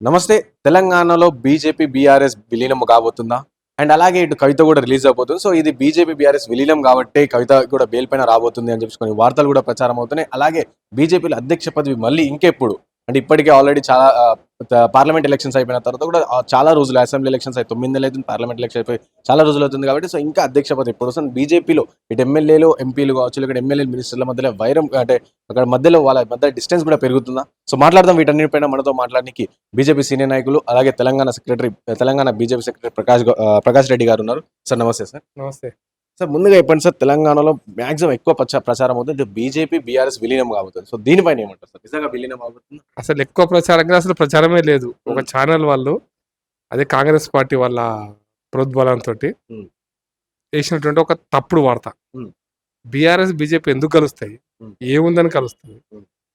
నమస్తే. తెలంగాణలో BJP, BRS విలీనం కాబోతుందా? అండ్ అలాగే ఇటు కవిత కూడా రిలీజ్ అవబోతుంది. సో, ఇది బీజేపీ, బీఆర్ఎస్ విలీనం కాబట్టే కవిత కూడా బెయిల్ పైన రాబోతుంది అని చెప్పేసి కొన్ని వార్తలు కూడా ప్రచారం అవుతున్నాయి. అలాగే బీజేపీలో అధ్యక్ష పదవి మళ్ళీ ఇంకెప్పుడు? అంటే ఇప్పటికే ఆల్రెడీ చాలా పార్లమెంట్ ఎలక్షన్స్ అయిపోయిన తర్వాత కూడా చాలా రోజులు అసెంబ్లీ ఎలక్షన్స్ 9 నెలలు అవుతుంది. పార్లమెంట్ ఎలక్షన్ అయిపోయి చాలా రోజులు అవుతుంది కాబట్టి సో, ఇంకా అధ్యక్ష పదవి ఎప్పుడొస్తుంది? బీజేపీలో ఇటు ఎమ్మెల్యేలు, ఎంపీలు కావచ్చు, లేకపోతే ఎమ్మెల్యేలు, మినిస్టర్ల మధ్యలో వైరం అంటే అక్కడ మధ్యలో వాళ్ళ మధ్య డిస్టెన్స్ కూడా పెరుగుతుందా? సో, మాట్లాడదాం వీటన్నిటిపైన మనతో మాట్లాడడానికి బీజేపీ సీనియర్ నాయకులు అలాగే తెలంగాణ బీజేపీ సెక్రటరీ ప్రకాష్ రెడ్డి గారు ఉన్నారు. సార్ నమస్తే సార్. నమస్తే. సార్ ముందుగా చెప్పండి సార్, తెలంగాణలో మాక్సిమం ఎక్కువ ప్రచారం అవుతుంది బీజేపీ, బీఆర్ఎస్ విలీనం కాబోతుంది. సో దీనిపైన ఏమంటారు సార్? నిజంగా విలీనం అవుతుంది? అసలు ఎక్కువ ప్రచారంగా అసలు ప్రచారమే లేదు. ఒక ఛానల్ వాళ్ళు అదే కాంగ్రెస్ పార్టీ వాళ్ళ ప్రోద్బలంతో వేసినటువంటి ఒక తప్పుడు వార్త. బీఆర్ఎస్ బీజేపీ ఎందుకు కలుస్తాయి, ఏముందని కలుస్తుంది?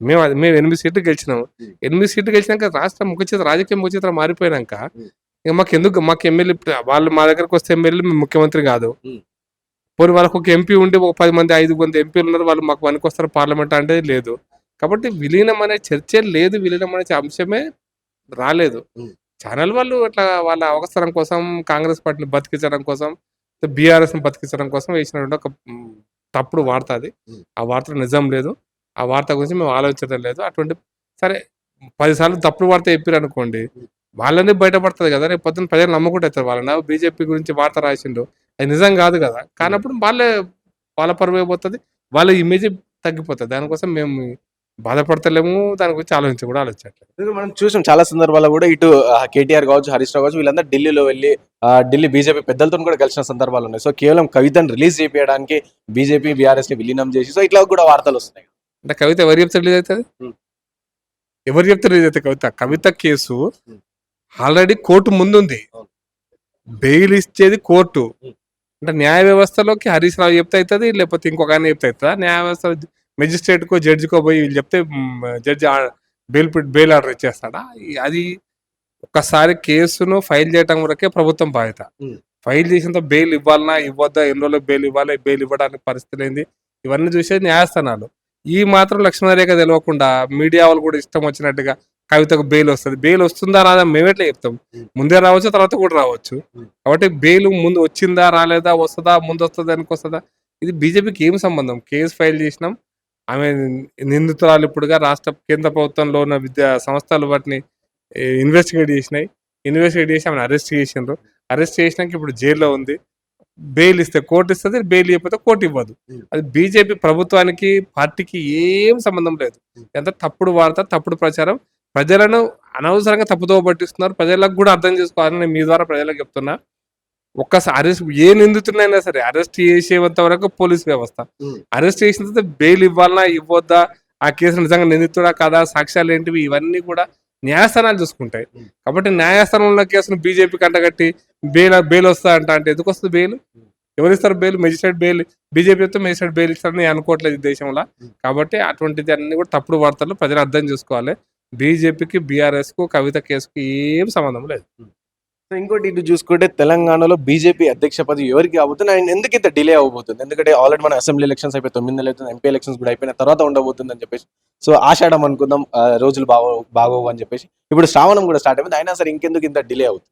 మేము 8 సీట్లు గెలిచినాము. 8 సీట్లు గెలిచినాక రాష్ట్రం రాజకీయ ముఖచిత్ర మారిపోయినాక ఇక మాకు ఎమ్మెల్యే వాళ్ళు మా దగ్గరకు వస్తే ఎమ్మెల్యే మేము ముఖ్యమంత్రి కాదు. పోనీ వాళ్ళకి ఒక ఎంపీ ఉండి ఒక 10 మంది 5 మంది ఎంపీలు ఉన్నారు, వాళ్ళు మాకు పనికొస్తారు పార్లమెంట్ అంటే లేదు. కాబట్టి విలీనం అనే చర్చే లేదు, విలీనం అనే అంశమే రాలేదు. ఛానల్ వాళ్ళు అట్లా వాళ్ళ అవసరం కోసం కాంగ్రెస్ పార్టీని బతికించడం కోసం, బీఆర్ఎస్ ని బతికించడం కోసం వేసినటువంటి ఒక తప్పుడు వార్త అది. ఆ వార్త నిజం లేదు. ఆ వార్త గురించి మేము ఆలోచించడం లేదు. అటువంటి సరే 10 సార్లు తప్పుడు వార్త చెప్పారు అనుకోండి, వాళ్ళని బయటపడుతుంది కదా, రేపు పొద్దున్న ప్రజలు నమ్ముకుంటారు వాళ్ళని. బీజేపీ గురించి వార్త రాసిండు, అది నిజం కాదు కదా. కానప్పుడు వాళ్ళ పరువు పోతుంది, వాళ్ళ ఇమేజ్ తగ్గిపోతుంది. దానికోసం మేము బాధపడతలేము, దాని గురించి కూడా ఆలోచించట్లేదు. మనం చూసాం చాలా సందర్భాల్లో కూడా ఇటు కేటీఆర్ కావచ్చు, హరీష్ రావు కావచ్చు, వీళ్ళందరూ ఢిల్లీలో వెళ్ళి ఢిల్లీ బీజేపీ పెద్దలతో కూడా కలిసిన సందర్భాలు ఉన్నాయి. సో కేవలం కవితను రిలీజ్ చేయడానికి బీజేపీ, బీఆర్ఎస్ ని విలీనం చేసి సో ఇట్లా కూడా వార్తలు వస్తున్నాయి. అంటే కవిత ఎవరు చెప్తే రిలీజ్ అవుతుంది? ఎవరు చెప్తే రిలీజ్ అవుతుంది? కవిత కేసు ఆల్రెడీ కోర్టు ముందుంది. బెయిల్ ఇచ్చేది కోర్టు. అంటే న్యాయ వ్యవస్థలోకి హరీష్ రావు చెప్తే అవుతుంది, లేకపోతే ఇంకొక ఆయన చెప్తే అవుతుందా? న్యాయ వ్యవస్థ మెజిస్ట్రేట్కో జడ్జికో పోయి వీళ్ళు చెప్తే జడ్జి బెయిల్ ఆర్డర్ ఇచ్చేస్తాడా? అది ఒక్కసారి కేసును ఫైల్ చేయడం వరకే ప్రభుత్వం బాధ్యత. ఫైల్ చేసినంత బెయిల్ ఇవ్వాలన్నా ఇవ్వద్దా, ఎన్ని రోజులకు బెయిల్ ఇవ్వాలి, బెయిల్ ఇవ్వడానికి పరిస్థితి ఏంది, ఇవన్నీ చూసేది న్యాయస్థానాలు. ఈ మాత్రం లక్ష్మణరేఖ తెలియకుండా మీడియా వాళ్ళు కూడా ఇష్టం వచ్చినట్టుగా కవితకు బెయిల్ వస్తుంది, బెయిల్ వస్తుందా రాదా మేమెట్లా చెప్తాం? ముందే రావచ్చు, తర్వాత కూడా రావచ్చు. కాబట్టి బెయిల్ ముందు వచ్చిందా రాలేదా, వస్తుందా, ముందు వస్తుందా, వెనక వస్తుందా, ఇది బీజేపీకి ఏం సంబంధం? కేసు ఫైల్ చేసినాం, ఆమె నిందితురాలు ఇప్పుడుగా రాష్ట్ర కేంద్ర ప్రభుత్వంలో ఉన్న విద్యా సంస్థలు వాటిని ఇన్వెస్టిగేట్ చేసి ఆమెను అరెస్ట్ చేసిండ్రు. అరెస్ట్ చేసినాక ఇప్పుడు జైల్లో ఉంది. బెయిల్ ఇస్తే కోర్టు ఇస్తుంది, బెయిల్ ఇవ్వకపోతే కోర్టు ఇవ్వదు. అది బీజేపీ ప్రభుత్వానికి పార్టీకి ఏం సంబంధం లేదు. ఎంత తప్పుడు వార్త, తప్పుడు ప్రచారం, ప్రజలను అనవసరంగా తప్పుదో పట్టిస్తున్నారు. ప్రజలకు కూడా అర్థం చేసుకోవాలని నేను మీ ద్వారా ప్రజలకు చెప్తున్నా. ఒక్కసారి అరెస్ట్ ఏ నిందితున్నైనా సరే అరెస్ట్ చేసేంత వరకు పోలీస్ వ్యవస్థ, అరెస్ట్ చేసిన తర్వాత బెయిల్ ఇవ్వాలన్నా ఇవ్వద్దా, ఆ కేసు నిజంగా నిందితుడా కదా, సాక్ష్యాలు ఏంటివి, ఇవన్నీ కూడా న్యాయస్థానాలు చూసుకుంటాయి. కాబట్టి న్యాయస్థానంలో కేసును బీజేపీకి అంటగట్టి బెయిల్ వస్తా అంటే ఎందుకు వస్తుంది బెయిల్? ఎవరిస్తారు బెయిల్? Magistrate bail. బీజేపీ అయితే మెజిస్ట్రేట్ బెయిల్ ఇస్తారని నేను అనుకోవట్లేదు ఈ దేశంలో. కాబట్టి అటువంటిది అన్ని కూడా తప్పుడు వార్తలు, ప్రజలు అర్థం చేసుకోవాలి. బీజేపీకి, బీఆర్ఎస్ కు, కవిత కేసుకి ఏం సంబంధం లేదు. సో ఇంకోటి ఇటు చూసుకుంటే తెలంగాణలో బీజేపీ అధ్యక్ష పదవి ఎవరికి అవబోతుంది అండ్ ఎందుకు ఇంత డిలే అవబోతుంది? ఎందుకంటే ఆల్రెడీ మన అసెంబ్లీ ఎలక్షన్స్ అయిపోయి 9 నెలలు అవుతుంది, ఎంపీ ఎలక్షన్స్ కూడా అయిపోయిన తర్వాత ఉండబోతుంది అని చెప్పేసి సో ఆషాఢం అనుకుందాం, రోజులు బాగోవు అని చెప్పేసి ఇప్పుడు శ్రావణం కూడా స్టార్ట్ అయిపోయింది, అయినా సరే ఇంకెందుకు ఇంత డిలే అవుతుంది?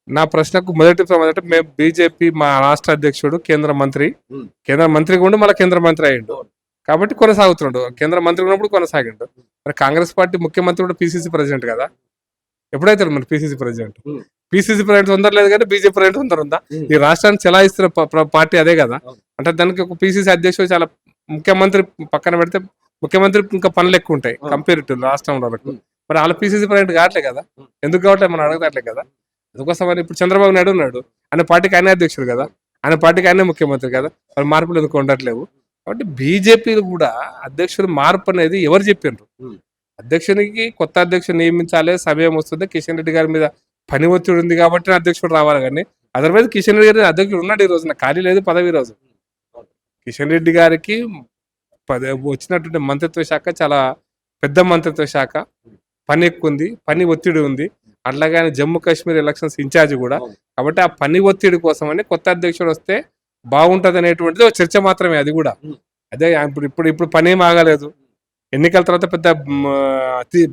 నా ప్రశ్నకు మొదటి సమాధానం, మేము బీజేపీ మా రాష్ట్ర అధ్యక్షుడు కేంద్ర మంత్రి ఉండి మళ్ళీ కేంద్ర మంత్రి అయ్యిండు కాబట్టి కొనసాగుతున్నాడు. కేంద్ర మంత్రి ఉన్నప్పుడు కొనసాగిండు. మరి కాంగ్రెస్ పార్టీ ముఖ్యమంత్రి కూడా పిసిసి ప్రెసిడెంట్ కదా, ఎప్పుడైతే మరి పిసిసి ప్రెసిడెంట్ తొందర లేదు కానీ బీజేపీ ప్రెసిడెంట్ తొందర ఉందా? ఈ రాష్ట్రాన్ని చెలాయిస్తున్న పార్టీ అదే కదా. అంటే దానికి ఒక పిసిసి అధ్యక్షుడు చాలా, ముఖ్యమంత్రి పక్కన పెడితే ముఖ్యమంత్రి ఇంకా పనులు ఎక్కువ ఉంటాయి కంపేర్ టు రాష్ట్రంలో వరకు. మరి వాళ్ళ పిసిసి ప్రెసిడెంట్ కావట్లే కదా, ఎందుకు కావట్లేదు మనం అడగట్లే కదా. అందుకోసం మరి ఇప్పుడు చంద్రబాబు నాయుడు ఉన్నాడు, ఆయన పార్టీకి ఆయనే అధ్యక్షుడు కదా, ఆయన పార్టీకి ఆయనే ముఖ్యమంత్రి కదా, మరి మార్పులు ఎందుకు ఉండట్లేవు? కాబట్టి బీజేపీలు కూడా అధ్యక్షుడు మార్పు అనేది ఎవరు చెప్పిండ్రు? అధ్యక్షునికి కొత్త అధ్యక్షుడు నియమించాలి, సమయం వస్తుంది. కిషన్ రెడ్డి గారి మీద పని ఒత్తిడి ఉంది కాబట్టి అధ్యక్షుడు రావాలి, కానీ అదర్వైజ్ కిషన్ రెడ్డి గారి అధ్యక్షుడు ఉన్నాడు. ఈ రోజున ఖాళీ లేదు పదవి. ఈ రోజు కిషన్ రెడ్డి గారికి వచ్చినటువంటి మంత్రిత్వ శాఖ చాలా పెద్ద మంత్రిత్వ శాఖ, పని ఎక్కువ ఉంది, పని ఒత్తిడి ఉంది. అట్లాగే జమ్మూ కాశ్మీర్ ఎలక్షన్స్ ఇన్ఛార్జ్ కూడా. కాబట్టి ఆ పని ఒత్తిడి కోసం అని కొత్త అధ్యక్షుడు వస్తే బాగుంటది అనేటువంటిది ఒక చర్చ మాత్రమే. అది కూడా అదే ఇప్పుడు పని ఏం ఆగలేదు. ఎన్నికల తర్వాత పెద్ద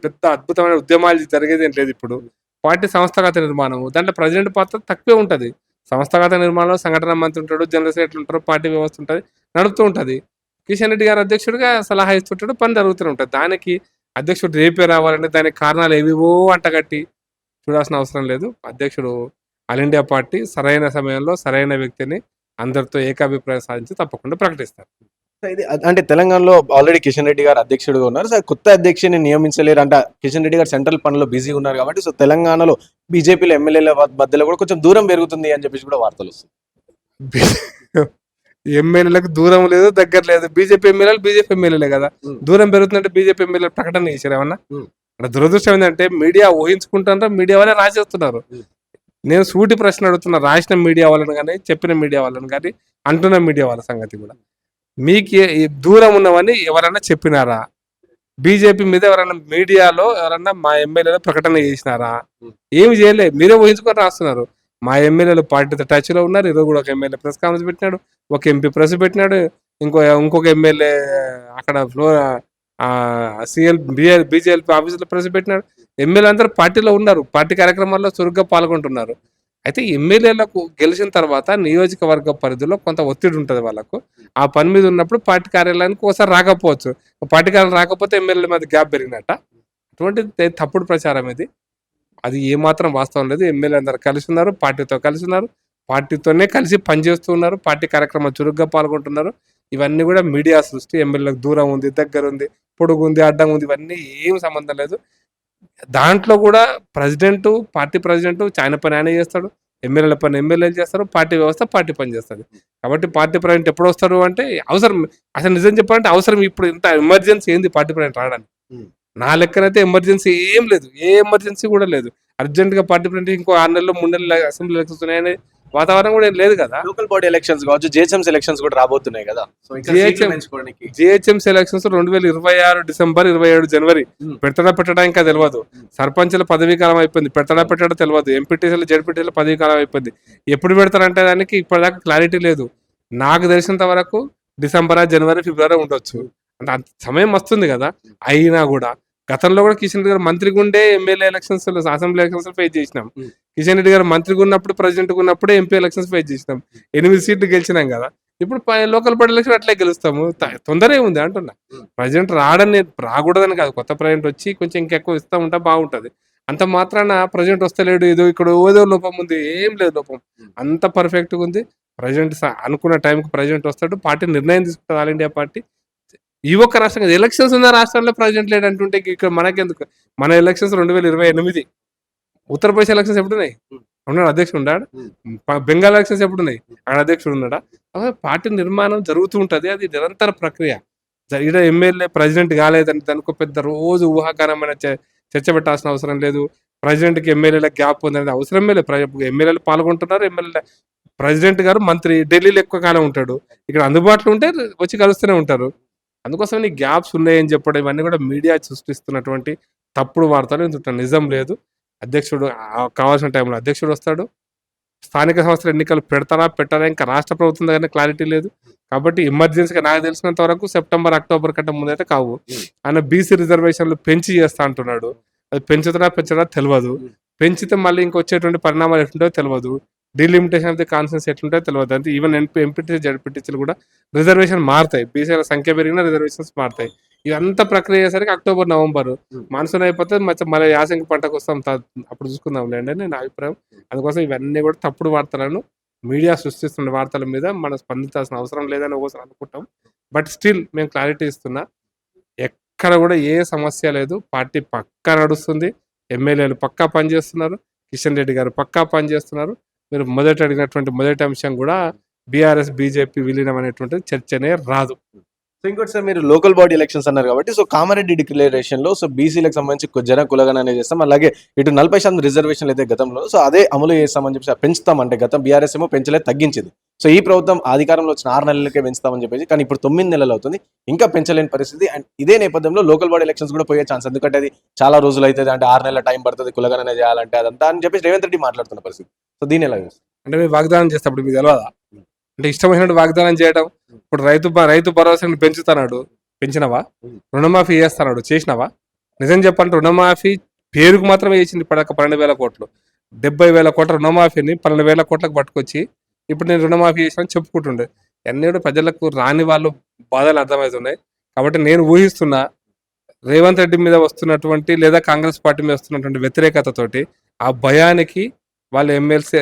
పెద్ద అద్భుతమైన ఉద్యమాలు జరిగేది ఏం లేదు ఇప్పుడు. పార్టీ సంస్థాగత నిర్మాణం దాంట్లో ప్రెసిడెంట్ పాత్ర తక్కువే ఉంటది. సంస్థాగత నిర్మాణంలో సంఘటన మంత్రి ఉంటాడు, జనరల్ సెక్రటరీ ఉంటారు, పార్టీ వ్యవస్థ ఉంటది, నడుపుతూ ఉంటది. కిషన్ రెడ్డి గారు అధ్యక్షుడిగా సలహా ఇస్తుంటాడు, పని జరుగుతూనే ఉంటది. దానికి అధ్యక్షుడు రేపే రావాలంటే దానికి కారణాలు ఏవివో అంటగట్టి చూడాల్సిన అవసరం లేదు. అధ్యక్షుడు ఆల్ ఇండియా పార్టీ సరైన సమయంలో సరైన వ్యక్తిని అందరితో ఏకాభిప్రాయం సాధించి తప్పకుండా ప్రకటిస్తారు. సో ఇది అంటే తెలంగాణలో ఆల్రెడీ కిషన్ రెడ్డి గారు అధ్యక్షుడిగా ఉన్నారు. సో కొత్త అధ్యక్షుని నియమించలేరు అంటే కిషన్ రెడ్డి గారు సెంట్రల్ పనిలో బిజీగా ఉన్నారు కాబట్టి సో తెలంగాణలో బీజేపీలో ఎమ్మెల్యేల మధ్యలో కూడా కొంచెం దూరం పెరుగుతుంది అని చెప్పేసి కూడా వార్తలు వస్తాయి. ఎమ్మెల్యేలకు దూరం లేదు, దగ్గర లేదు. బీజేపీ ఎమ్మెల్యేలే కదా. దూరం పెరుగుతుందంటే బీజేపీ ఎమ్మెల్యేలు ప్రకటన చేశారు ఏమన్నా? అంటే దురదృష్టం ఏంటంటే మీడియా ఊహించుకుంటారా, మీడియా వాళ్ళే రాసేస్తున్నారు. నేను సూటి ప్రశ్న అడుగుతున్నా, రాసిన మీడియా వాళ్ళని కానీ, చెప్పిన మీడియా వాళ్ళని కానీ, అంటున్న మీడియా వాళ్ళ సంగతి కూడా. మీకు ఈ దూరం ఉన్నవని ఎవరైనా చెప్పినారా? బీజేపీ మీద ఎవరైనా మీడియాలో ఎవరన్నా మా ఎమ్మెల్యేలు ప్రకటన చేసినారా? ఏమి చేయలే, మీరే ఊహించుకొని రాస్తున్నారు. మా ఎమ్మెల్యేలు పార్టీతో టచ్ లో ఉన్నారు. ఈరోజు కూడా ఒక ఎమ్మెల్యే ప్రెస్ కాన్ఫరెన్స్ పెట్టినాడు, ఒక ఎంపీ ప్రెస్ పెట్టినాడు, ఇంకొక ఎమ్మెల్యే అక్కడ ఫ్లోర్ బీజేపీ ఆఫీసులో ప్రెస్ పెట్టినాడు. ఎమ్మెల్యే అందరూ పార్టీలో ఉన్నారు, పార్టీ కార్యక్రమాల్లో చురుగ్గా పాల్గొంటున్నారు. అయితే ఎమ్మెల్యేలకు గెలిచిన తర్వాత నియోజకవర్గ పరిధిలో కొంత ఒత్తిడి ఉంటుంది వాళ్ళకు. ఆ పని మీద ఉన్నప్పుడు పార్టీ కార్యాలయానికి ఒకసారి రాకపోవచ్చు. పార్టీ కార్యాలయం రాకపోతే ఎమ్మెల్యేల మీద గ్యాప్ పెరిగినట్ట. అటువంటి తప్పుడు ప్రచారం ఇది. అది ఏమాత్రం వాస్తవం లేదు. ఎమ్మెల్యే అందరూ కలిసి ఉన్నారు, పార్టీతో కలిసి ఉన్నారు, పార్టీతోనే కలిసి పనిచేస్తూ ఉన్నారు, పార్టీ కార్యక్రమాలు చురుగ్గా పాల్గొంటున్నారు. ఇవన్నీ కూడా మీడియా సృష్టి. ఎమ్మెల్యేలకు దూరం ఉంది, దగ్గర ఉంది, పొడుగు ఉంది, అడ్డం ఉంది, ఇవన్నీ ఏం సంబంధం లేదు. దాంట్లో కూడా పార్టీ ప్రెసిడెంట్ ఆయన పని ఆయన చేస్తాడు, ఎమ్మెల్యేల పని ఎమ్మెల్యేలు చేస్తారు, పార్టీ వ్యవస్థ పార్టీ పని చేస్తుంది. కాబట్టి పార్టీ ప్రెసిడెంట్ ఎప్పుడు వస్తారు అంటే అవసరం. అసలు నిజం చెప్పాలంటే అవసరం ఇప్పుడు ఇంత ఎమర్జెన్సీ ఏంది పార్టీ ప్రెసిడెంట్ రావడానికి? నా లెక్కనైతే ఎమర్జెన్సీ ఏం లేదు, ఏ ఎమర్జెన్సీ కూడా లేదు. అర్జెంట్ గా పార్టీ ప్రెసిడెంట్ ఇంకో 6 నెలలు 3 నెలలు అసెంబ్లీ ఎలక్షన్స్ ఉన్నాయని వాతావరణం కూడా ఏం లేదు కదా. లోకల్ బాడీ ఎలక్షన్స్ కావచ్చు, జిహెచ్ఎంసీ ఎలక్షన్స్ కూడా రాబోతున్నాయి కదా. జిహెచ్ఎంసీ ఎలక్షన్స్ 2026 డిసెంబర్ 27 జనవరి పెట్టడా ఇంకా తెలియదు. సర్పంచ్ల పదవీ కాలం అయిపోయింది, పెట్టడా తెలియదు. ఎంపీటీసీలు జడ్పీటీసీల పదవీ కాలం అయిపోయింది. ఎప్పుడు పెడతారంటే దానికి ఇప్పటిదాకా క్లారిటీ లేదు. నాకు తెలిసినంత వరకు డిసెంబర్, జనవరి, ఫిబ్రవరి ఉండొచ్చు. అంటే అంత సమయం వస్తుంది కదా. అయినా కూడా గతంలో కూడా కిషన్ రెడ్డి గారు మంత్రిగా ఉండే MLA elections, assembly elections face చేసినాం. కిషన్ రెడ్డి గారు మంత్రిగా ఉన్నప్పుడు, ప్రెసిడెంట్ ఉన్నప్పుడే ఎంపీ ఎలక్షన్స్ ఫేస్ చేసినాం. 8 సీట్లు గెలిచినాం కదా. ఇప్పుడు లోకల్ బాడీ ఎలక్షన్ అట్లే గెలుస్తాము. తొందర ఏముంది అంటున్నా. ప్రెసిడెంట్ రాకూడదని కాదు, కొత్త ప్రెసిడెంట్ వచ్చి కొంచెం ఇంకెక్కువ ఇస్తా ఉంటా బాగుంటది. అంత మాత్రాన ప్రెసిడెంట్ వస్తలేడు, ఇక్కడ ఏదో లోపం ఉంది, ఏం లేదు లోపం, అంత పర్ఫెక్ట్ గా ఉంది. ప్రెసిడెంట్ అనుకున్న టైంకి ప్రెసిడెంట్ వస్తాడు, పార్టీ నిర్ణయం తీసుకుంటుంది. ఆల్ ఇండియా పార్టీ ఈ ఒక్క రాష్ట్రం కదా, ఎలక్షన్స్ ఉన్న రాష్ట్రాల్లో ప్రెసిడెంట్ లేడు అంటుంటే ఇక్కడ మనకెందుకు? మన ఎలక్షన్స్ 2028. ఉత్తరప్రదేశ్ ఎలక్షన్స్ ఎప్పుడున్నాయి? ఉన్నాడు అధ్యక్షుడు ఉన్నాడు. బెంగాల్ ఎలక్షన్స్ ఎప్పుడున్నాయి? అక్కడ అధ్యక్షుడు ఉన్నాడా? పార్టీ నిర్మాణం జరుగుతూ ఉంటది, అది నిరంతర ప్రక్రియ. ఇక్కడ ఎమ్మెల్యే ప్రెసిడెంట్ కాలేదని దానికి పెద్ద రోజు ఊహాగానమైన చర్చ పెట్టాల్సిన అవసరం లేదు. ప్రెసిడెంట్కి ఎమ్మెల్యేల గ్యాప్ ఉందనేది అవసరమే లేదు. ఎమ్మెల్యేలు పాల్గొంటున్నారు. ఎమ్మెల్యే ప్రెసిడెంట్ గారు మంత్రి ఢిల్లీలో ఎక్కువ కాలం ఉంటాడు, ఇక్కడ అందుబాటులో ఉంటే వచ్చి కలుస్తూనే ఉంటారు. అందుకోసం ఈ గ్యాప్స్ ఉన్నాయని చెప్పడం ఇవన్నీ కూడా మీడియా సృష్టిస్తున్నటువంటి తప్పుడు వార్తలు. ఇంత నిజం లేదు. అధ్యక్షుడు కావాల్సిన టైంలో అధ్యక్షుడు వస్తాడు. స్థానిక సంస్థల ఎన్నికలు పెట్టారా ఇంకా రాష్ట్ర ప్రభుత్వం దగ్గర క్లారిటీ లేదు. కాబట్టి ఎమర్జెన్సీగా నాకు తెలిసినంత వరకు సెప్టెంబర్, అక్టోబర్ కంటే ముందైతే కావు. ఆయన బీసీ రిజర్వేషన్లు పెంచి చేస్తా అంటున్నాడు. అది పెంచడా తెలియదు. పెంచితే మళ్ళీ ఇంకొచ్చేటువంటి పరిణామాలు ఎట్లుంటో తెలియదు. డిలిమిటేషన్ ఆఫ్ ది కాన్ఫరెన్స్ ఎట్లుంటాయో తెలియదు. అంటే ఈవెన్ ఎంపీటీసీ జడ్పీటీసీలు కూడా రిజర్వేషన్ మారుతాయి. బీసీల సంఖ్య పెరిగినా రిజర్వేషన్స్ మారుతాయి. ఇదంతా ప్రక్రియ అయ్యేసరికి అక్టోబర్, నవంబర్ మాన్సూన్ అయిపోతే మళ్ళీ యాసంగి పంటకు వస్తాం, అప్పుడు చూసుకుందాం లేండి అని నా అభిప్రాయం. అందుకోసం ఇవన్నీ కూడా తప్పుడు వార్తలను మీడియా సృష్టిస్తున్న వార్తల మీద మనం స్పందించాల్సిన అవసరం లేదని ఒకసారి అనుకుంటాం. బట్ స్టిల్ మేము క్లారిటీ ఇస్తున్నా, ఎక్కడ కూడా ఏ సమస్య లేదు. పార్టీ పక్కా నడుస్తుంది, ఎమ్మెల్యేలు పక్కా పనిచేస్తున్నారు, కిషన్ రెడ్డి గారు పక్కా పనిచేస్తున్నారు. మీరు అడిగినటువంటి మొదటి అంశం కూడా బీఆర్ఎస్ బీజేపీ విలీనం అనేటువంటి చర్చనే రాదు. సో ఇంకోటి సార్, మీరు లోకల్ బాడీ ఎలక్షన్స్ అన్నారు కాబట్టి సో కామారెడ్డి డిక్లరేషన్ లో సో బీసీలకు సంబంధించి జన కులగణన చేస్తాం, అలాగే ఇటు 40% రిజర్వేషన్లు అయితే గతంలో సో అదే అమలు చేస్తామని చెప్పి పెంచుతామంటే గతం బీఆర్ఎస్ ఏమో పెంచలేదు, తగ్గించింది. సో ఈ ప్రభుత్వం అధికారంలో వచ్చిన 6 నెలలకే పెంచుతామని చెప్పేసి, కానీ ఇప్పుడు 9 నెలలు అవుతుంది, ఇంకా పెంచలేని పరిస్థితి. అండ్ ఇదే నేపథ్యంలో లోకల్ బాడీ ఎలక్షన్స్ కూడా పోయే ఛాన్స్, ఎందుకంటే అది చాలా రోజులు అవుతుంది, అంటే 6 నెలల టైం పడుతుంది కులగణన చేయాలంటే అదంతా అని చెప్పేసి రేవంత్ రెడ్డి మాట్లాడుతున్న పరిస్థితి. సో దీని ఎలా చూస్తారు? అంటే మీరు వాగ్దానం చేస్తే అప్పుడు మీకు తెలియదా? అంటే ఇష్టమైనట్టు వాగ్దానం చేయడం. ఇప్పుడు రైతు భరోసాను పెంచుతున్నాడు, పెంచినవా? రుణమాఫీ చేస్తున్నాడు, చేసినావా? నిజం చెప్పండి, రుణమాఫీ పేరుకు మాత్రమే చేసింది ఇప్పటిదాకా 12,000 కోట్లు. 70,000 కోట్ల రుణమాఫీని 12,000 కోట్లకు పట్టుకొచ్చి ఇప్పుడు నేను రుణమాఫీ చేసిన చెప్పుకుంటుండే. అన్నీ కూడా ప్రజలకు రాని వాళ్ళు బాధలు అర్థమవుతున్నాయి. కాబట్టి నేను ఊహిస్తున్నా, రేవంత్ రెడ్డి మీద వస్తున్నటువంటి లేదా కాంగ్రెస్ పార్టీ మీద వస్తున్నటువంటి వ్యతిరేకతతోటి ఆ భయానికి వాళ్ళు ఎమ్మెల్సీ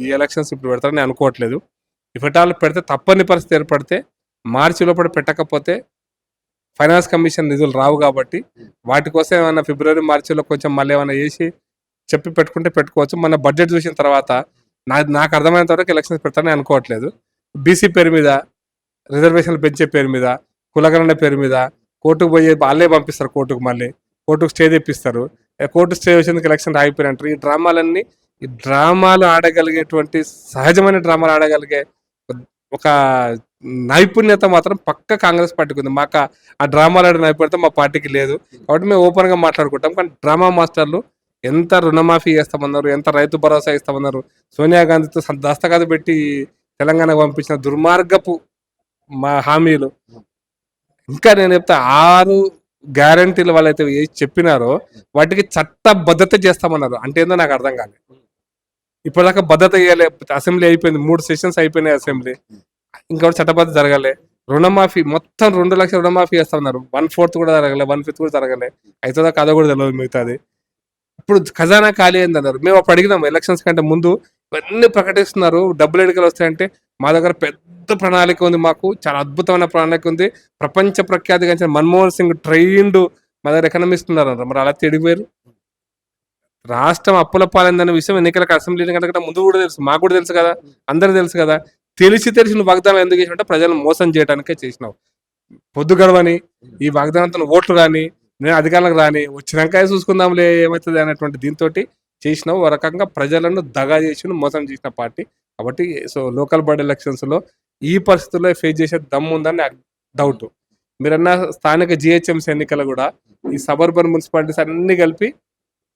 ఈ ఎలక్షన్స్ ఇప్పుడు పెడతారని నేను అనుకోవట్లేదు. ఇఫటాలు పెడితే తప్పని పరిస్థితి ఏర్పడితే మార్చి లోపల పెట్టకపోతే ఫైనాన్స్ కమిషన్ నిధులు రావు కాబట్టి వాటి కోసం ఏమైనా ఫిబ్రవరి మార్చిలో కొంచెం మళ్ళీ ఏమైనా చేసి చెప్పి పెట్టుకుంటే పెట్టుకోవచ్చు. మన బడ్జెట్ చూసిన తర్వాత నాకు అర్థమైనంత వరకు ఎలక్షన్స్ పెడతారని అనుకోవట్లేదు. బీసీ పేరు మీద, రిజర్వేషన్లు పెంచే పేరు మీద, కులగణన పేరు మీద కోర్టుకు పోయి వాళ్ళే పంపిస్తారు, మళ్ళీ కోర్టుకు స్టే తెప్పిస్తారు. కోర్టు స్టే వచ్చేందుకు ఎలక్షన్ ఆగిపోయినట్టు ఈ డ్రామాలు ఆడగలిగేటువంటి సహజమైన డ్రామాలు ఆడగలిగే ఒక నైపుణ్యత మాత్రం పక్క కాంగ్రెస్ పార్టీకి ఉంది. మాకు ఆ డ్రామాలు ఆడే నైపుణ్యత మా పార్టీకి లేదు. కాబట్టి మేము ఓపెన్ గా మాట్లాడుకుంటాం. కానీ డ్రామా మాస్టర్లు ఎంత రుణమాఫీ చేస్తామన్నారు, ఎంత రైతు భరోసా ఇస్తామన్నారు, సోనియా గాంధీతో దస్తఖతు పెట్టి తెలంగాణకు పంపించిన దుర్మార్గపు మా హామీలు, ఇంకా నేను చెప్తా 6 గ్యారంటీలు వాళ్ళైతే చెప్పినారో వాటికి చట్టబద్ధత చేస్తామన్నారు. అంటే ఏందో నాకు అర్థం కాలేదు. ఇప్పటిదాకా భద్రత ఇవ్వలే. అసెంబ్లీ అయిపోయింది, 3 సెషన్స్ అయిపోయినాయి అసెంబ్లీ, ఇంకొకటి చట్టబద్ధత జరగలే. రుణమాఫీ మొత్తం 2 లక్షల రుణమాఫీ చేస్తామన్నారు, 1/4 కూడా జరగలే, 1/5 కూడా జరగలే. అవుతుందా కథ కూడా తెలియదు మిగతాది. ఇప్పుడు ఖజానా ఖాళీ అయింది అన్నారు. మేము అప్పుడు అడిగినాం ఎలక్షన్స్ కంటే ముందు, ఇవన్నీ ప్రకటిస్తున్నారు, డబ్బులు ఎన్నికలు వస్తాయంటే మా దగ్గర పెద్ద ప్రణాళిక ఉంది, మాకు చాలా అద్భుతమైన ప్రణాళిక ఉంది, ప్రపంచ ప్రఖ్యాతిగా మన్మోహన్ సింగ్ ట్రైన్డ్ మా దగ్గర ఎకనమిస్ట్ ఉన్నారు. మరి అలా తిడిగిపోయారు. రాష్ట్రం అప్పుల పాలైందన్న విషయం ఎన్నికలకు అసెంబ్లీ ఎన్నికల ముందు కూడా తెలుసు, మాకు కూడా తెలుసు కదా, అందరికి తెలుసు కదా. తెలిసి నువ్వు వాగ్దానం ఎందుకు చేసినట్టే ప్రజలను మోసం చేయడానికే చేసినావు. పొద్దు గడవని ఈ వాగ్దానంతో ఓట్లు రాని, నేను అధికారులకు రాని, వచ్చినాక చూసుకుందాంలే ఏమవుతుంది అనేటువంటి దీంతో చేసినావు. ఒక రకంగా ప్రజలను దగా చేసి మోసం చేసిన పార్టీ. కాబట్టి సో లోకల్ బాడీ ఎలక్షన్స్ లో ఈ పరిస్థితుల్లో ఫేస్ చేసే దమ్ము ఉందని నాకు డౌట్. మీరన్న స్థానిక జిహెచ్ఎంసీ ఎన్నికలు కూడా ఈ సబర్బన్ మున్సిపాలిటీస్ అన్ని కలిపి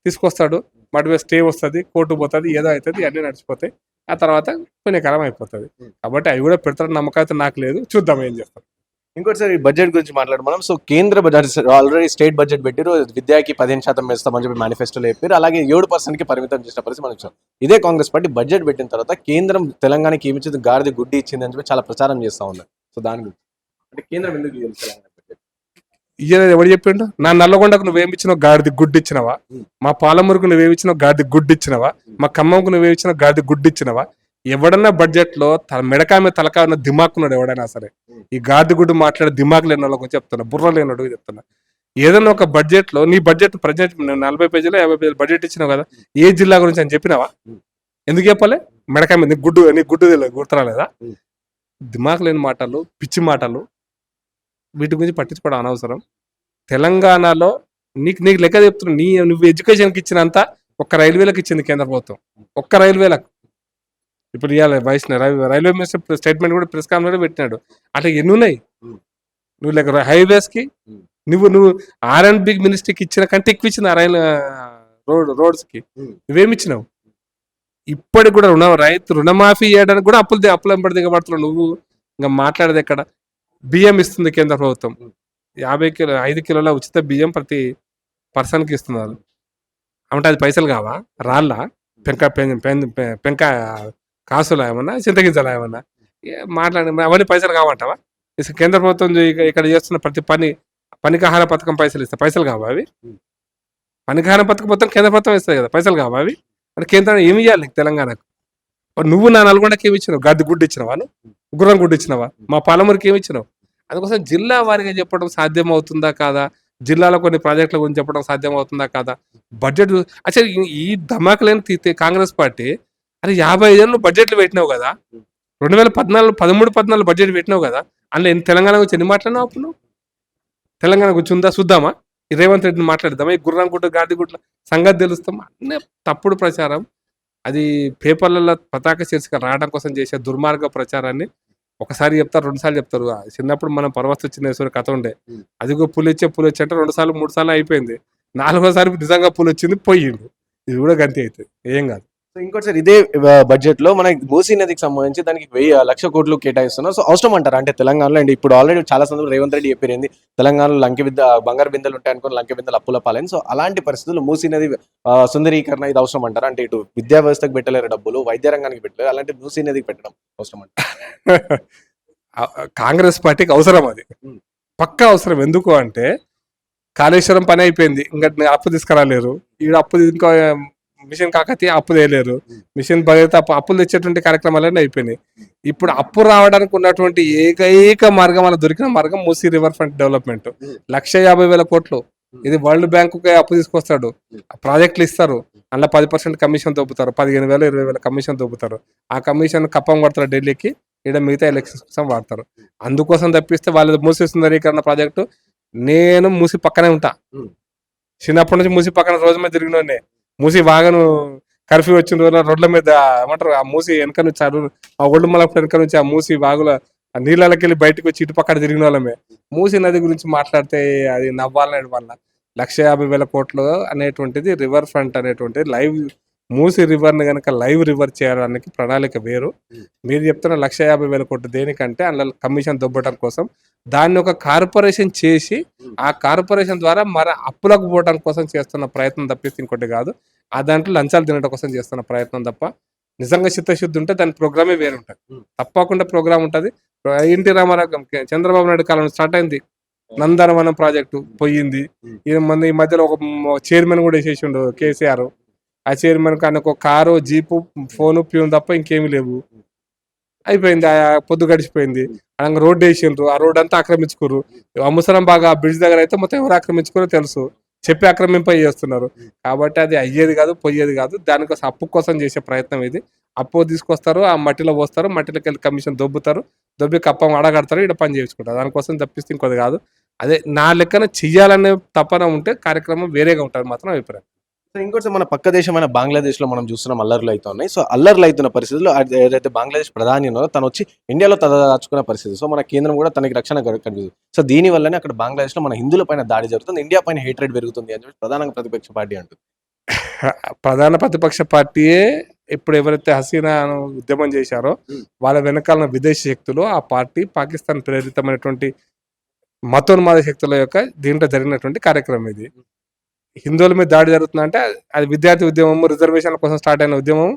తీసుకొస్తాడు, వాటి మీద స్టే వస్తుంది, కోర్టు పోతుంది, ఏదో అవుతుంది, అన్నీ నడిచిపోతాయి. ఆ తర్వాత పుణ్యకాలం అయిపోతుంది. కాబట్టి అవి కూడా పెడతారని నమ్మకం అయితే నాకు లేదు. చూద్దాం ఏం చేస్తాం. ఇంకోటిసారి ఈ బడ్జెట్ గురించి మాట్లాడు మనం. సో కేంద్ర బడ్జెట్ ఆల్రెడీ స్టేట్ బడ్జెట్ పెట్టారు, విద్యాకి 15% వేస్తామని చెప్పి మేనిఫెస్టోలో చెప్పారు. అలాగే 7% పరిమితం చేసిన పరిస్థితి మనం చూసాం. ఇదే కాంగ్రెస్ పార్టీ బడ్జెట్ పెట్టిన తర్వాత కేంద్రం తెలంగాణకి ఏమి ఇచ్చింది, గాడిది గుడ్డి ఇచ్చింది అని చెప్పి చాలా ప్రచారం చేస్తా ఉన్నారు. సో దాని గురించి అంటే కేంద్రం ఎందుకు ఇవ్వాలి తెలంగాణ బడ్జెట్? ఇయ్యలేదు ఎవరు చెప్పిండు? నా నల్లగొండకు నువ్వేమిచ్చినావు, గాడిది గుడ్డి ఇచ్చినవా? మా పాలమూరుకు నువ్వేమిచ్చినావు, గాడిది గుడ్డి ఇచ్చినవా? మా ఖమ్మంకు నువ్వేమిచ్చినావు, గాడిది గుడ్డి ఇచ్చినవా? ఎవడన్నా బడ్జెట్ లో మెడకాయ మీద తలకాయ ఉన్న దిమాకున్నాడు ఎవడైనా సరే. ఈ గాడిది గుడ్డు మాట్లాడే దిమాకు లేని వాళ్ళకి చెప్తున్నా, బుర్ర లేనోడు చెప్తున్నా. ఏదైనా ఒక బడ్జెట్ లో నీ బడ్జెట్ 40 పేజీలు 50 పేజీలు బడ్జెట్ ఇచ్చినావు కదా, ఏ జిల్లా గురించి అని చెప్పినావా? ఎందుకు చెప్పాలి? మెడకాయ మీద నీ గుడ్డు తెలియదు, గుర్తురాలేదా? దిమాకు లేని మాటలు, పిచ్చి మాటలు, వీటి గురించి పట్టించుకోవడం అనవసరం. తెలంగాణలో నీకు లెక్క చెప్తున్నా, నువ్వు ఎడ్యుకేషన్కి ఇచ్చినంత ఒక్క రైల్వేలకు ఇచ్చింది కేంద్ర ప్రభుత్వం, ఒక్క రైల్వేలకు. ఇప్పుడు ఇవాళ రైల్వే మినిస్టర్ స్టేట్మెంట్ కూడా ప్రెస్ కాన్ఫరెన్స్ పెట్టినాడు. అట్లా ఎన్ని ఉన్నాయి? నువ్వు లెక్క హైవేస్ కి నువ్వు R&B మినిస్ట్రీకి ఇచ్చిన కంటే ఎక్కువ ఇచ్చింది ఆ రోడ్స్ కి. నువ్వేమి ఇచ్చినావు? ఇప్పటికి కూడా రుణమాఫీ చేయడానికి కూడా అప్పులు ఎంబడి దిగబడుతున్నావు నువ్వు. ఇంకా మాట్లాడేది ఎక్కడ? బియ్యం ఇస్తుంది కేంద్ర ప్రభుత్వం, 5 కిలోల ఉచిత బియ్యం ప్రతి పర్సన్కి ఇస్తున్నారు. అంటే అది పైసలు కావా, రాళ్ళ పెంక కాసులా ఏమన్నా, చింతగింజలా ఏమన్నా? మాట్లాడి అవన్నీ పైసలు కావంటావా? కేంద్ర ప్రభుత్వం ఇక్కడ చేస్తున్న ప్రతి పనికాహార పథకం పైసలు ఇస్తా, పైసలు కావా అవి? పనికాహార పథకం మొత్తం కేంద్ర ప్రభుత్వం ఇస్తుంది కదా, పైసలు కావా అవి? అంటే కేంద్రం ఏమి ఇవ్వాలి నీకు తెలంగాణకు? నువ్వు నా నల్గొండకి ఏమి ఇచ్చినావు? గడ్డి గుడ్డు ఇచ్చినావా? గుర్రం గుడ్డు ఇచ్చినావా? మా పాలమూరుకి ఏమి ఇచ్చినావు? అందుకోసం జిల్లా వారిగా చెప్పడం సాధ్యం అవుతుందా కాదా, జిల్లాలో కొన్ని ప్రాజెక్టుల గురించి చెప్పడం సాధ్యం అవుతుందా కాదా, బడ్జెట్ అసలు ఈ ధమాకులేని కాంగ్రెస్ పార్టీ అరే 55 ఏళ్ళు బడ్జెట్లు పెట్టినావు కదా, 2013-14 బడ్జెట్ పెట్టినావు కదా, అందులో తెలంగాణ గురించి ఎన్ని మాట్లాడినావు అప్పుడు నువ్వు? తెలంగాణ గురించి ఉందా చూద్దామా? ఈ రేవంత్ రెడ్డిని మాట్లాడదామా? ఈ గుర్రం గుడ్డ గాడి గుడ్ల సంగతి తెలుస్తామా? అన్నీ తప్పుడు ప్రచారం. అది పేపర్లలో పతాక శీర్షిక రావడం కోసం చేసే దుర్మార్గ ప్రచారాన్ని ఒకసారి చెప్తారు, 2 సార్లు చెప్తారు. చిన్నప్పుడు మనం పర్వత చిన్నేశ్వరి కథ ఉండే, అదిగో పూలు వచ్చే 2 సార్లు 3 సార్లు అయిపోయింది, 4వ సారి నిజంగా పూలు వచ్చింది, పోయిండు. ఇది కూడా గంతి అవుతుంది, ఏం కాదు. సో ఇంకోటి సార్ ఇదే బడ్జెట్ లో మన మూసీ నదికి సంబంధించి దానికి 1,00,000 కోట్లు కేటాయిస్తున్నారు. సో అవసరం అంటారా? అంటే తెలంగాణలో అండ్ ఇప్పుడు ఆల్రెడీ చాలా సందర్భాలు రేవంత్ రెడ్డి చెప్పారు తెలంగాణలో లంకె విద్య బంగారు బిందెలు ఉంటాయి అనుకుని లంకె బిందెలు అప్పుల పాలని. సో అలాంటి పరిస్థితుల్లో మూసీ నది సుందరీకరణ ఇది అవసరం అంటారా? అంటే ఇటు విద్యా వ్యవస్థకు పెట్టలేరు డబ్బులు, వైద్య రంగానికి పెట్టలేరు, అలాంటి మూసీ నదికి పెట్టడం అవసరం అంటారు? కాంగ్రెస్ పార్టీకి అవసరం అది, ఉమ్. పక్కా అవసరం. ఎందుకు అంటే కాళేశ్వరం పని అయిపోయింది, ఇంకా అప్పు తీసుకురాలేరు. ఈడ అప్పు ఇంకా మిషన్ కాకతీయ అప్పు తేలేరు, మిషన్ భగీరథ అప్పులు తెచ్చేటువంటి కార్యక్రమాలన్నీ అయిపోయినాయి. ఇప్పుడు అప్పు రావడానికి ఉన్నటువంటి ఏకైక మార్గం, అలా దొరికిన మార్గం మూసీ రివర్ ఫ్రంట్ డెవలప్మెంట్. 1,50,000 కోట్లు ఇది వరల్డ్ బ్యాంకుకి అప్పు తీసుకొస్తాడు, ప్రాజెక్టులు ఇస్తారు, అందులో 10% కమిషన్ దొబ్బుతారు, 15,000 20,000 కమిషన్ దొబ్బుతారు. ఆ కమిషన్ కప్పం కొడతారు ఢిల్లీకి, ఇక్కడ మిగతా ఎలక్షన్స్ కోసం వాడతారు. అందుకోసం తప్పిస్తే వాళ్ళు మూసీ సుందరీకరణ ప్రాజెక్టు, నేను మూసి పక్కనే ఉంటా, చిన్నప్పటి నుంచి మూసి పక్కన రోజు మీద తిరిగినోనే. మూసి వాగను కర్ఫ్యూ వచ్చిన రోజున రోడ్ల మీద ఏమంటారు, ఆ మూసి వెనక నుంచి ఆ ఒళ్ళు మల వెనక నుంచి ఆ మూసి వాగుల ఆ నీళ్ళకి వెళ్ళి బయటకు వచ్చి ఇటు పక్కన తిరిగిన వాళ్ళమే. మూసి నది గురించి మాట్లాడితే అది నవ్వాలనే వల్ల 1,50,000 కోట్లు అనేటువంటిది రివర్ ఫ్రంట్ అనేటువంటిది లైవ్ మూసి రివర్ ని కనుక లైవ్ రివర్ చేయడానికి ప్రణాళిక వేరు. మీరు చెప్తున్న 1,50,000 కోట్లు దేనికంటే అందులో కమిషన్ దొబ్బటం కోసం, దాన్ని ఒక కార్పొరేషన్ చేసి ఆ కార్పొరేషన్ ద్వారా మన అప్పులకు పోవడం కోసం చేస్తున్న ప్రయత్నం తప్పిస్తే ఇంకోటి కాదు. ఆ దాంట్లో లంచాలు తినడం కోసం చేస్తున్న ప్రయత్నం తప్ప, నిజంగా చిత్తశుద్ధి ఉంటే దాని ప్రోగ్రామే వేరే ఉంటుంది. తప్పకుండా ప్రోగ్రామ్ ఉంటుంది. ఎన్టీ రామారావు చంద్రబాబు నాయుడు కాలంలో స్టార్ట్ అయింది నందనవనం ప్రాజెక్టు, పోయింది. ఈ మధ్యలో ఒక చైర్మన్ కూడా వేసేసిండు కేసీఆర్. ఆ చైర్మన్ కానీ ఒక కారు, జీపు, ఫోను, ప్యూన్ తప్ప ఇంకేమీ లేవు. అయిపోయింది, ఆ పొద్దు గడిచిపోయింది. అలాగే రోడ్డు వేసిండ్రు, ఆ రోడ్ అంతా ఆక్రమించుకోరు. అముసరం బాగా బ్రిడ్జ్ దగ్గర అయితే మొత్తం ఎవరు ఆక్రమించుకోరో తెలుసు, చెప్పి ఆక్రమింప చేస్తున్నారు. కాబట్టి అది అయ్యేది కాదు, పోయేది కాదు. దానికోసం అప్పు కోసం చేసే ప్రయత్నం ఇది. అప్పు తీసుకొస్తారు, ఆ మట్టిలో పోస్తారు, మట్టిలోకి వెళ్ళి కమిషన్ దొబ్బుతారు, దొబ్బి కప్పం అడగడతారు, ఇక్కడ పని చేసుకుంటారు. దానికోసం తప్పిస్తే ఇంకోది కాదు. అదే నా లెక్కన చెయ్యాలనే తపన ఉంటే కార్యక్రమం వేరేగా ఉంటుంది మాత్రం అభిప్రాయం. సో ఇంకోటి మన పక్క దేశమైన బంగ్లాదేశ్ లో మనం చూస్తున్నాం అల్లర్లు అయితే ఉన్నాయి. సో అల్లర్లు అవుతున్న పరిస్థితుల్లో ఏదైతే బంగ్లాదేశ్ ప్రధాని ఉన్నారో తను వచ్చి ఇండియాలో తదాచుకున్న పరిస్థితి. సో మన కేంద్రం కూడా తనకి రక్షణ కనిపిస్తుంది. సో దీని వల్లనే అక్కడ బంగ్లాదేశ్ లో మన హిందువుల పైన దాడి జరుగుతుంది, ఇండియా పైన హేట్రేట్ పెరుగుతుంది అని చెప్పి ప్రధానంగా ప్రతిపక్ష పార్టీ అంటుంది. ప్రధాన ప్రతిపక్ష పార్టీయే ఇప్పుడు ఎవరైతే హసీనా ఉద్యమం చేశారో వాళ్ళ వెనకాల విదేశీ శక్తులు, ఆ పార్టీ పాకిస్తాన్ ప్రేరితమైనటువంటి మతోన్మాద శక్తుల యొక్క దీంట్లో జరిగినటువంటి కార్యక్రమం ఇది. హిందువుల మీద దాడి జరుగుతుందంటే అది విద్యార్థి ఉద్యమం, రిజర్వేషన్ల కోసం స్టార్ట్ అయిన ఉద్యమం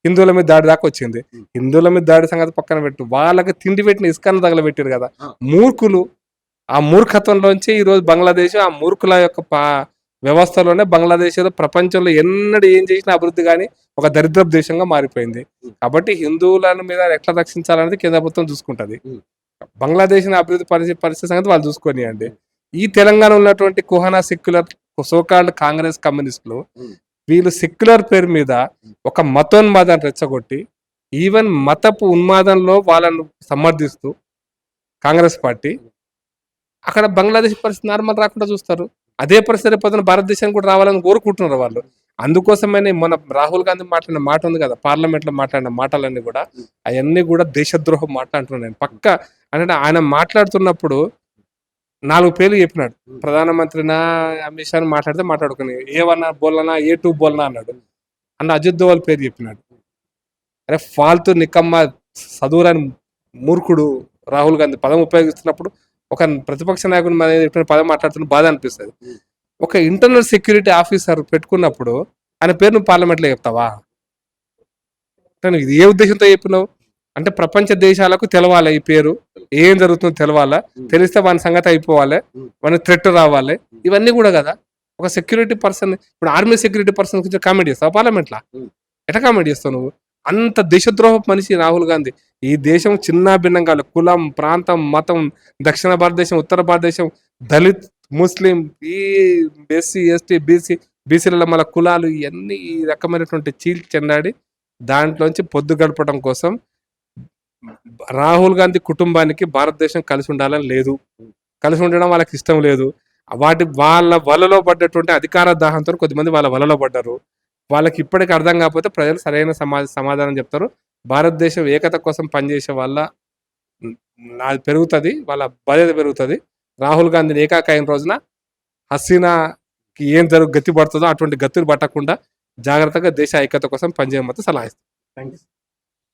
హిందువుల మీద దాడి దాకా వచ్చింది. హిందువుల మీద దాడి సంగతి పక్కన పెట్టు, వాళ్ళకి తిండి పెట్టిన ఇసుకను తగలబెట్టారు కదా మూర్ఖులు. ఆ మూర్ఖత్వంలోంచి ఈరోజు బంగ్లాదేశ్ ఆ మూర్ఖుల యొక్క వ్యవస్థలోనే బంగ్లాదేశ్ ప్రపంచంలో ఎన్నడూ ఏం చేసినా అభివృద్ధి కానీ ఒక దరిద్ర దేశంగా మారిపోయింది. కాబట్టి హిందువుల మీద ఎట్లా రక్షించాలనేది కేంద్ర ప్రభుత్వం చూసుకుంటది. బంగ్లాదేశ్ అభివృద్ధి పరిస్థితి సంగతి వాళ్ళు చూసుకొనియండి. ఈ తెలంగాణ ఉన్నటువంటి కుహానా సెక్యులర్ సోకాల్డ్ కాంగ్రెస్ కమ్యూనిస్టులు వీళ్ళు సెక్యులర్ పేరు మీద ఒక మతోన్మాదాన్ని రెచ్చగొట్టి, ఈవెన్ మతపు ఉన్మాదంలో వాళ్ళను సమర్థిస్తూ కాంగ్రెస్ పార్టీ అక్కడ బంగ్లాదేశ్ పరిస్థితి నార్మల్ రాకుండా చూస్తారు. అదే పరిస్థితి పొద్దున భారతదేశానికి కూడా రావాలని కోరుకుంటున్నారు వాళ్ళు. అందుకోసమనే మన రాహుల్ గాంధీ మాట్లాడిన మాట ఉంది కదా, పార్లమెంట్ లో మాట్లాడిన మాటలన్నీ కూడా అవన్నీ కూడా దేశద్రోహం మాట్లాడుతున్నాను నేను పక్క. అంటే ఆయన మాట్లాడుతున్నప్పుడు 4 పేర్లు చెప్పినాడు. ప్రధానమంత్రినా అమిత్ షా మాట్లాడితే మాట్లాడుకుని ఏ1 బోల్నా ఏ2 బోల్నా అన్నాడు. అజిత్ దోవల్ పేరు చెప్పినాడు. అరే ఫాల్తు నికమ్మ చదువురాని మూర్ఖుడు రాహుల్ గాంధీ పదం ఉపయోగిస్తున్నప్పుడు ఒక ప్రతిపక్ష నాయకుడు పదం మాట్లాడుతున్న బాధ అనిపిస్తుంది. ఒక ఇంటర్నల్ సెక్యూరిటీ ఆఫీసర్ పెట్టుకున్నప్పుడు ఆయన పేరు నువ్వు పార్లమెంట్లో చెప్తావా? ఇది ఏ ఉద్దేశంతో చెప్పినావు అంటే ప్రపంచ దేశాలకు తెలవాలి ఈ పేరు, ఏం జరుగుతుందో తెలవాలా, తెలిస్తే వాని సంగతి అయిపోవాలి, వాని థ్రెట్ రావాలి, ఇవన్నీ కూడా కదా. ఒక సెక్యూరిటీ పర్సన్, ఇప్పుడు ఆర్మీ సెక్యూరిటీ పర్సన్ గురించి కామెంట్ చేస్తావు పార్లమెంట్లో? ఎట్లా కామెంట్ చేస్తావు నువ్వు? అంత దేశద్రోహ మనిషి రాహుల్ గాంధీ. ఈ దేశం చిన్న భిన్నంగా కులం, ప్రాంతం, మతం, దక్షిణ భారతదేశం, ఉత్తర భారతదేశం, దళిత్, ముస్లిం, ఈ ఎస్సీ ఎస్టీ బీసీల మన కులాలు ఇవన్నీ ఈ రకమైనటువంటి చీల్చి చెండాడి దాంట్లోంచి పొద్దు గడపడం కోసం రాహుల్ గాంధీ కుటుంబానికి భారతదేశం కలిసి ఉండాలని లేదు, కలిసి ఉండడం వాళ్ళకి ఇష్టం లేదు. వాళ్ళ వలలో పడ్డటువంటి అధికార దాహంతో కొద్దిమంది వాళ్ళ వలలో పడ్డారు. వాళ్ళకి ఇప్పటికీ అర్థం కాకపోతే ప్రజలు సరైన సమాధానం చెప్తారు. భారతదేశం ఏకత కోసం పనిచేసే వాళ్ళ నాది పెరుగుతుంది, వాళ్ళ బాధ్యత పెరుగుతుంది. రాహుల్ గాంధీని ఏకాక అయిన రోజున హసీనాకి ఏం గతి పడుతుందో అటువంటి గతులు పట్టకుండా జాగ్రత్తగా దేశ ఐక్యత కోసం పనిచేయమని సలహా ఇస్తాను. Thank you